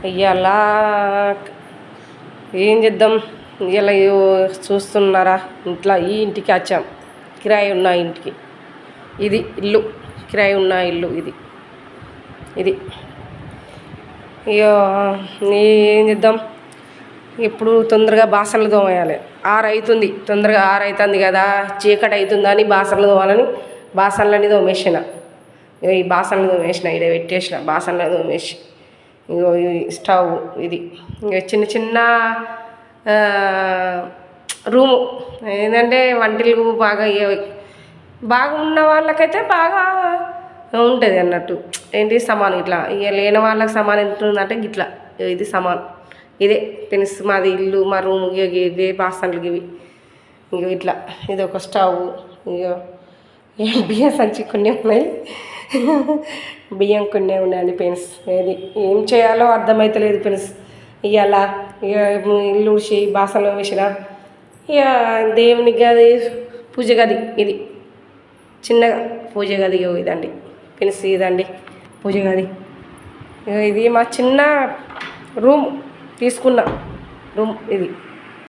ఇవాళ ఏం చేద్దాం, ఇలా చూస్తున్నారా, ఇంట్లో ఈ ఇంటికి వచ్చాం, కిరాయి ఉన్న ఇంటికి. ఇది ఇల్లు, కిరాయి ఉన్న ఇల్లు ఇది. ఇక ఏం చేద్దాం, ఇప్పుడు తొందరగా బాసనలు తోమేయాలి. 6 అవుతుంది, తొందరగా 6 అవుతుంది కదా, చీకటి అవుతుందని బాసనలు తోమాలని బాసనలన్నీ తోమేసిన. ఈ బాసనలు తోమేసిన, ఇక్కడ పెట్టేసిన బాసనలు తోమేసి. ఇగో స్టవ్ ఇది. ఇక చిన్న చిన్న రూము ఏంటంటే వంటలు బాగా ఉన్న వాళ్ళకైతే బాగా ఉంటుంది అన్నట్టు. ఏంటి సమానం ఇట్లా. ఇక లేని వాళ్ళకి సమానం ఉంటుందంటే ఇట్లా, ఇది సమానం. ఇదే పెన్స్ మాది ఇల్లు, మా రూమ్. ఇవే బాసనలు ఇవి. ఇక ఇట్లా ఇది ఒక స్టవ్. ఇక బియ్యం సంచి కొన్ని ఉన్నాయి, బియ్యం కొన్ని ఉన్నాయండి పెన్స్. ఏది ఏం చేయాలో అర్థమవుతలేదు పెన్స్. ఇవాళ ఇక ఇల్లు ఊడ్చి బాసనలు వేసిన. ఇక దేవుని గది, పూజ గది ఇది చిన్నగా పూజ గది. ఇదండి పెన్స్, ఇదండి పూజ గది. ఇది మా చిన్న రూమ్ తీసుకున్న రూమ్ ఇది.